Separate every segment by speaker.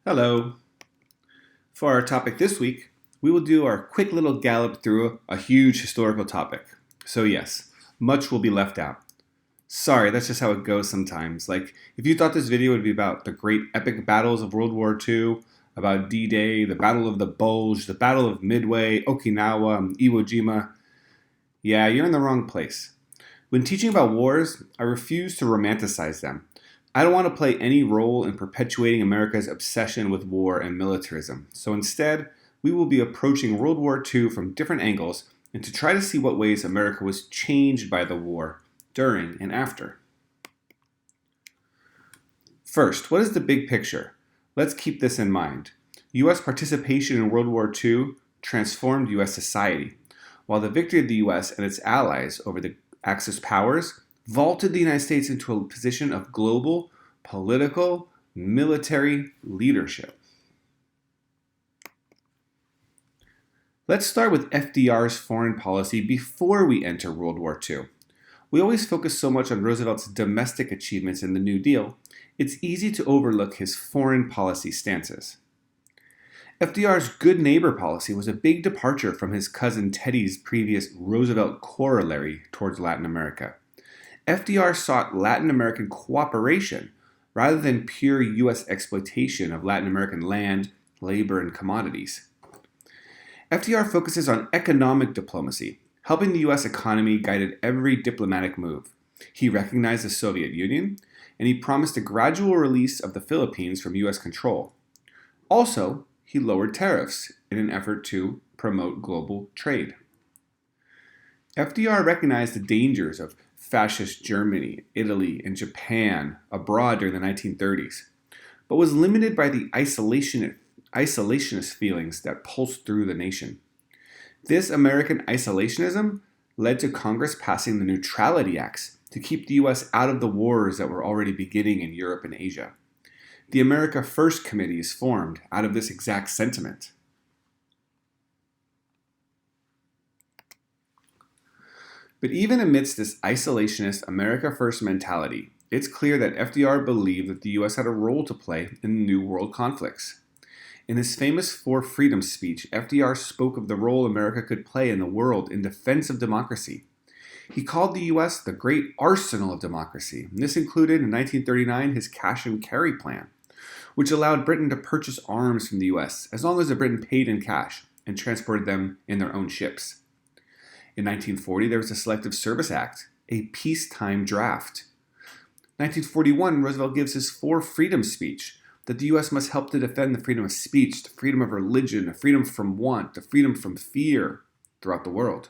Speaker 1: Hello. For our topic this week, we will do our quick little gallop through a huge historical topic. So yes, much will be left out. Sorry, that's just how it goes sometimes. Like, if you thought this video would be about the great epic battles of World War II, about D-Day, the Battle of the Bulge, the Battle of Midway, Okinawa, and Iwo Jima, yeah, you're in the wrong place. When teaching about wars, I refuse to romanticize them. I don't want to play any role in perpetuating America's obsession with war and militarism. So instead, we will be approaching World War II from different angles and to try to see what ways America was changed by the war during and after. First, what is the big picture? Let's keep this in mind. U.S. participation in World War II transformed U.S. society, while the victory of the U.S. and its allies over the Axis powers vaulted the United States into a position of global, political, military leadership. Let's start with FDR's foreign policy before we enter World War II. We always focus so much on Roosevelt's domestic achievements in the New Deal, it's easy to overlook his foreign policy stances. FDR's good neighbor policy was a big departure from his cousin Teddy's previous Roosevelt corollary towards Latin America. FDR sought Latin American cooperation rather than pure U.S. exploitation of Latin American land, labor, and commodities. FDR focuses on economic diplomacy. Helping the U.S. economy guided every diplomatic move. He recognized the Soviet Union, and he promised a gradual release of the Philippines from U.S. control. Also, he lowered tariffs in an effort to promote global trade. FDR recognized the dangers of fascist Germany, Italy, and Japan abroad during the 1930s, but was limited by the isolationist feelings that pulsed through the nation. This American isolationism led to Congress passing the Neutrality Acts to keep the U.S. out of the wars that were already beginning in Europe and Asia. The America First Committee is formed out of this exact sentiment. But even amidst this isolationist America First mentality, it's clear that FDR believed that the U.S. had a role to play in the New World conflicts. In his famous Four Freedoms speech, FDR spoke of the role America could play in the world in defense of democracy. He called the U.S. the great arsenal of democracy, and this included in 1939 his cash and carry plan, which allowed Britain to purchase arms from the U.S. as long as the Britain paid in cash and transported them in their own ships. In 1940, there was the Selective Service Act, a peacetime draft. 1941, Roosevelt gives his Four Freedoms speech, that the U.S. must help to defend the freedom of speech, the freedom of religion, the freedom from want, the freedom from fear throughout the world.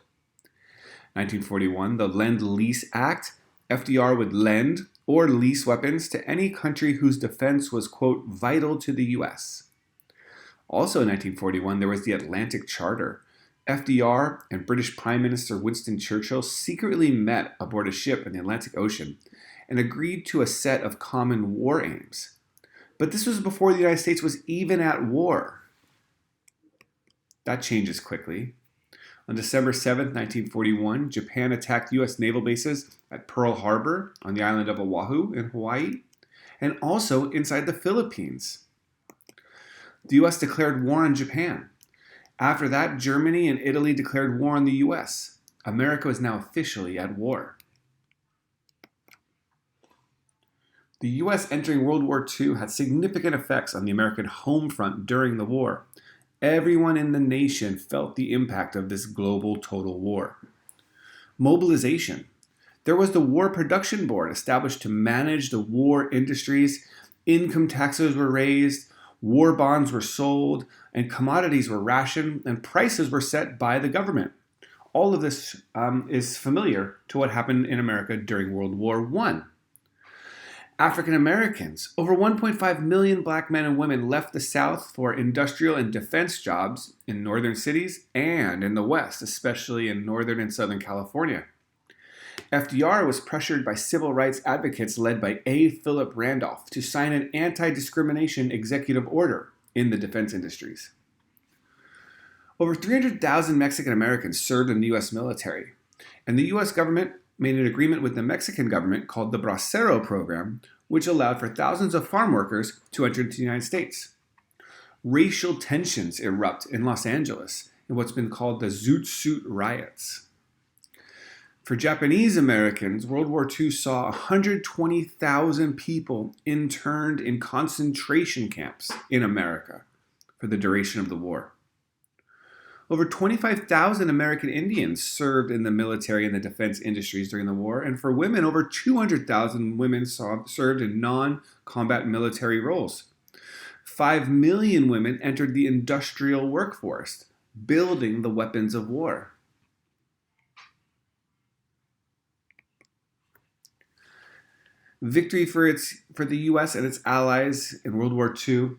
Speaker 1: 1941, the Lend-Lease Act, FDR would lend or lease weapons to any country whose defense was, quote, vital to the U.S. Also in 1941, there was the Atlantic Charter. FDR and British Prime Minister Winston Churchill secretly met aboard a ship in the Atlantic Ocean and agreed to a set of common war aims. But this was before the United States was even at war. That changes quickly. On December 7, 1941, Japan attacked U.S. naval bases at Pearl Harbor on the island of Oahu in Hawaii, and also inside the Philippines. The U.S. declared war on Japan. After that, Germany and Italy declared war on the U.S. America is now officially at war. The U.S. entering World War II had significant effects on the American home front during the war. Everyone in the nation felt the impact of this global total war. Mobilization. There was the War Production Board established to manage the war industries. Income taxes were raised, war bonds were sold, and commodities were rationed, and prices were set by the government. All of this is familiar to what happened in America during World War I. African Americans, over 1.5 million black men and women left the South for industrial and defense jobs in northern cities and in the West, especially in northern and southern California. FDR was pressured by civil rights advocates led by A. Philip Randolph to sign an anti-discrimination executive order in the defense industries. Over 300,000 Mexican Americans served in the U.S. military, and the U.S. government made an agreement with the Mexican government called the Bracero Program, which allowed for thousands of farm workers to enter into the United States. racial tensions erupt in Los Angeles in what's been called the Zoot Suit riots. For Japanese Americans, World War II saw 120,000 people interned in concentration camps in America for the duration of the war. Over 25,000 American Indians served in the military and the defense industries during the war, and for women, over 200,000 women served in non-combat military roles. 5 million women entered the industrial workforce, building the weapons of war. Victory for the U.S. and its allies in World War II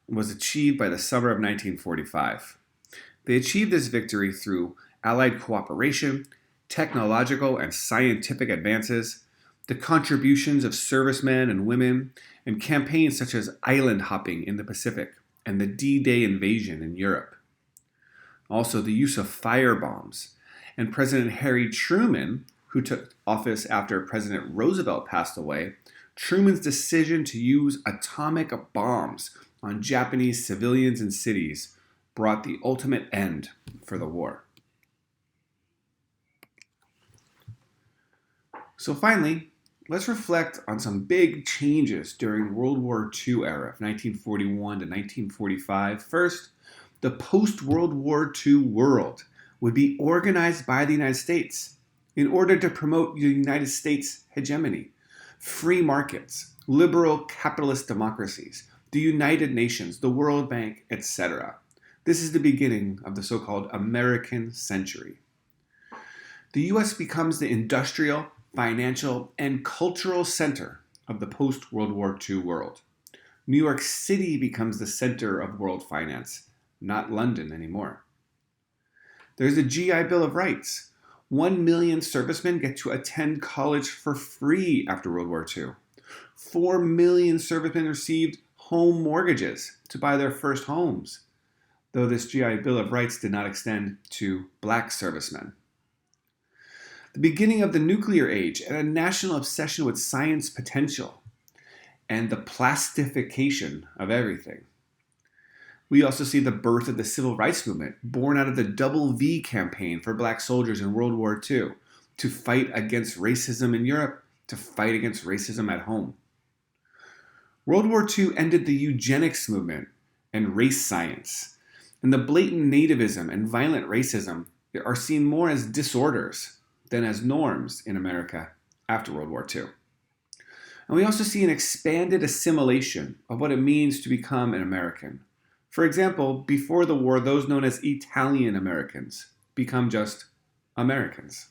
Speaker 1: was achieved by the summer of 1945. They achieved this victory through Allied cooperation, technological and scientific advances, the contributions of servicemen and women, and campaigns such as island hopping in the Pacific and the D-Day invasion in Europe. Also, the use of firebombs, and President Harry Truman, who took office after President Roosevelt passed away, Truman's decision to use atomic bombs on Japanese civilians and cities brought the ultimate end for the war. So finally, let's reflect on some big changes during World War II era of 1941 to 1945. First, the post-World War II world would be organized by the United States in order to promote the United States hegemony, free markets, liberal capitalist democracies, the United Nations, the World Bank, etc. This is the beginning of the so-called American century. The U.S. becomes the industrial, financial, and cultural center of the post-World War II world. New York City becomes the center of world finance, not London anymore. There's a GI Bill of Rights. 1 million servicemen get to attend college for free after World War II. 4 million servicemen received home mortgages to buy their first homes, though this GI Bill of Rights did not extend to black servicemen. The beginning of the nuclear age and a national obsession with science potential and the plastification of everything. We also see the birth of the civil rights movement, born out of the Double V campaign for black soldiers in World War II, to fight against racism in Europe, to fight against racism at home. World War II ended the eugenics movement and race science, and the blatant nativism and violent racism are seen more as disorders than as norms in America after World War II. And we also see an expanded assimilation of what it means to become an American. For example, before the war, those known as Italian Americans become just Americans.